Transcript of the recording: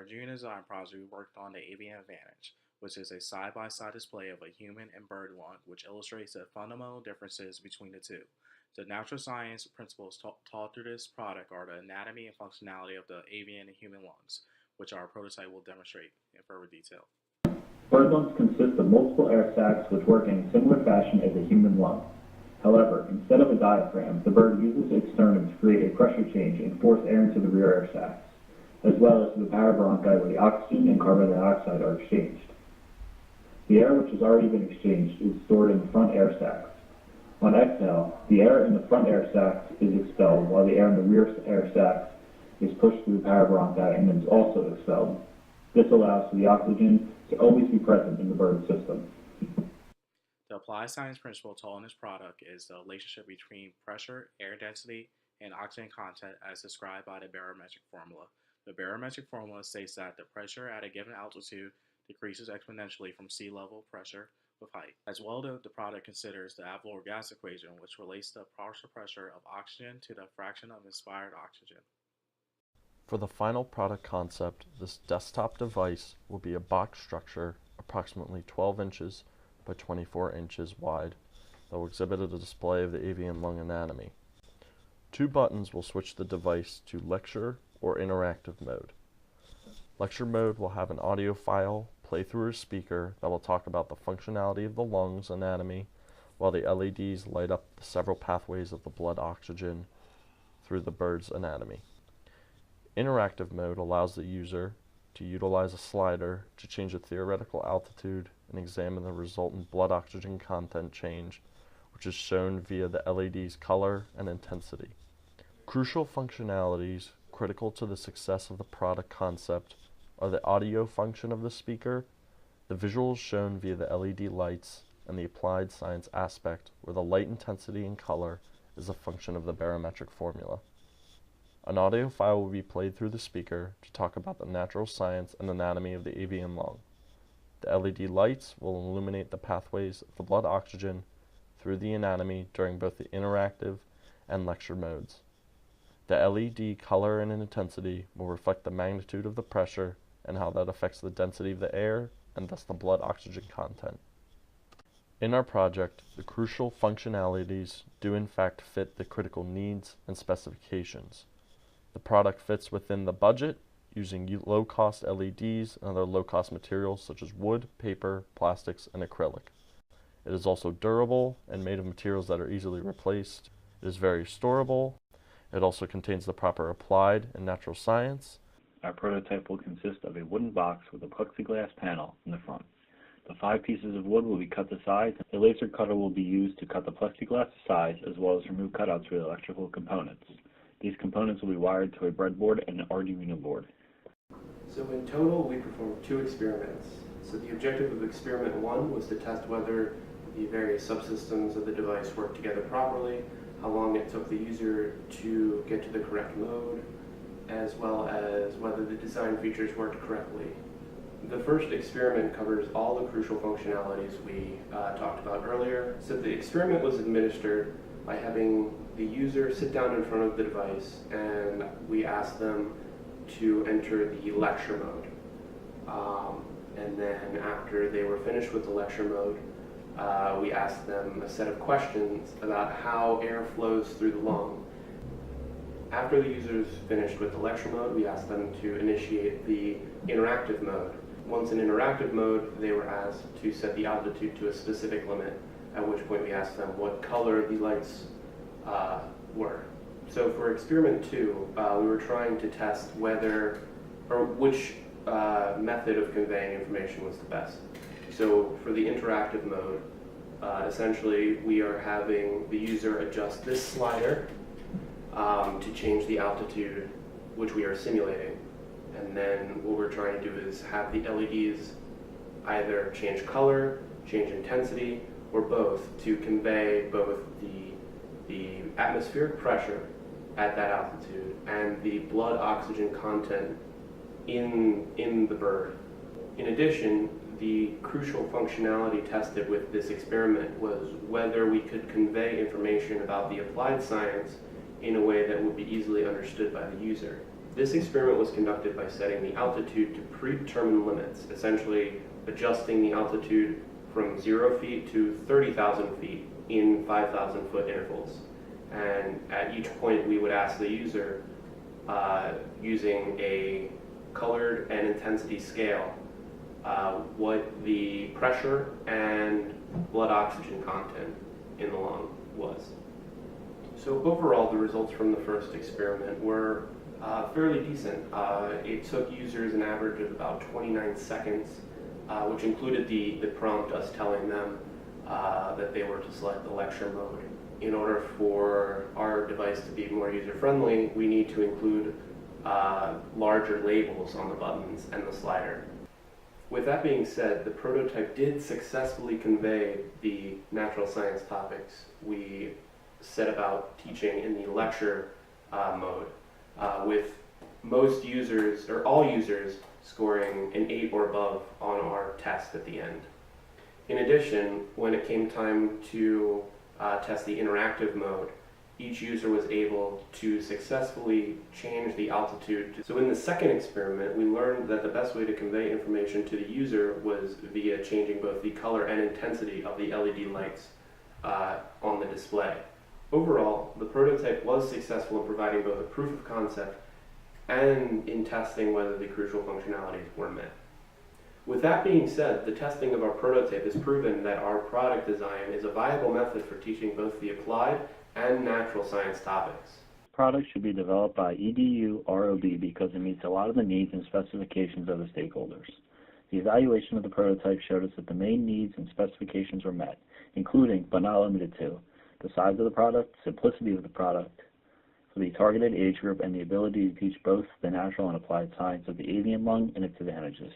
our junior design project, we worked on the Avian Advantage, which is a side-by-side display of a human and bird lung, which illustrates the fundamental differences between the two. The natural science principles taught through this product are the anatomy and functionality of the avian and human lungs, which our prototype will demonstrate in further detail. Bird lungs consist of multiple air sacs which work in a similar fashion as a human lung. However, instead of a diaphragm, the bird uses its sternum to create a pressure change and force air into the rear air sacs, as well as to the parabronchi where the oxygen and carbon dioxide are exchanged. The air which has already been exchanged is stored in the front air sacs. On exhale, the air in the front air sacs is expelled, while the air in the rear air sacs is pushed through the parabronchi and is also expelled. This allows for the oxygen to always be present in the bird system. The applied science principle taught in this product is the relationship between pressure, air density, and oxygen content as described by the barometric formula. The barometric formula states that the pressure at a given altitude decreases exponentially from sea level pressure with height. As well, the product considers the Avogadro gas equation, which relates the partial pressure of oxygen to the fraction of inspired oxygen. For the final product concept, this desktop device will be a box structure approximately 12 inches by 24 inches wide that will exhibit a display of the avian lung anatomy. 2 buttons will switch the device to lecture or interactive mode. Lecture mode will have an audio file play through a speaker that will talk about the functionality of the lungs anatomy, while the LEDs light up the several pathways of the blood oxygen through the bird's anatomy. Interactive mode allows the user to utilize a slider to change the theoretical altitude and examine the resultant blood oxygen content change, which is shown via the LED's color and intensity. Crucial functionalities critical to the success of the product concept are the audio function of the speaker, the visuals shown via the LED lights, and the applied science aspect where the light intensity and color is a function of the barometric formula. An audio file will be played through the speaker to talk about the natural science and anatomy of the avian lung. The LED lights will illuminate the pathways of the blood oxygen through the anatomy during both the interactive and lecture modes. The LED color and intensity will reflect the magnitude of the pressure and how that affects the density of the air and thus the blood oxygen content. In our project, the crucial functionalities do in fact fit the critical needs and specifications. The product fits within the budget using low-cost LEDs and other low-cost materials such as wood, paper, plastics, and acrylic. It is also durable and made of materials that are easily replaced. It is very storable. It also contains the proper applied and natural science. Our prototype will consist of a wooden box with a plexiglass panel in the front. The 5 pieces of wood will be cut to size. A laser cutter will be used to cut the plexiglass to size as well as remove cutouts for the electrical components. These components will be wired to a breadboard and an Arduino board. So in total, we performed 2 experiments. So the objective of experiment 1 was to test whether the various subsystems of the device worked together properly, how long it took the user to get to the correct mode, as well as whether the design features worked correctly. The first experiment covers all the crucial functionalities we talked about earlier. So the experiment was administered by having the user sit down in front of the device, and we asked them to enter the lecture mode. And then after they were finished with the lecture mode, we asked them a set of questions about how air flows through the lung. After the users finished with the lecture mode, we asked them to initiate the interactive mode. Once in interactive mode, they were asked to set the altitude to a specific limit, at which point we asked them what color the lights were. So for experiment 2, we were trying to test which method of conveying information was the best. So for the interactive mode, essentially we are having the user adjust this slider to change the altitude which we are simulating. And then what we're trying to do is have the LEDs either change color, change intensity, or both to convey both the atmospheric pressure at that altitude and the blood oxygen content in the bird. In addition, the crucial functionality tested with this experiment was whether we could convey information about the applied science in a way that would be easily understood by the user. This experiment was conducted by setting the altitude to predetermined limits, essentially adjusting the altitude from 0 feet to 30,000 feet in 5,000 foot intervals. And at each point we would ask the user, using a colored and intensity scale, what the pressure and blood oxygen content in the lung was. So overall, the results from the first experiment were fairly decent. It took users an average of about 29 seconds, which included the prompt us telling them that they were to select the lecture mode. In order for our device to be more user-friendly, we need to include larger labels on the buttons and the slider. With that being said, the prototype did successfully convey the natural science topics we set about teaching in the lecture mode, with most users, or all users, scoring an 8 or above on our test at the end. In addition, when it came time to test the interactive mode, each user was able to successfully change the altitude. So in the second experiment, we learned that the best way to convey information to the user was via changing both the color and intensity of the LED lights on the display. Overall, the prototype was successful in providing both a proof of concept and in testing whether the crucial functionalities were met. With that being said, the testing of our prototype has proven that our product design is a viable method for teaching both the applied and natural science topics. This product should be developed by EDU ROB because it meets a lot of the needs and specifications of the stakeholders. The evaluation of the prototype showed us that the main needs and specifications were met, including, but not limited to, the size of the product, simplicity of the product, for the targeted age group, and the ability to teach both the natural and applied science of the avian lung and its advantages.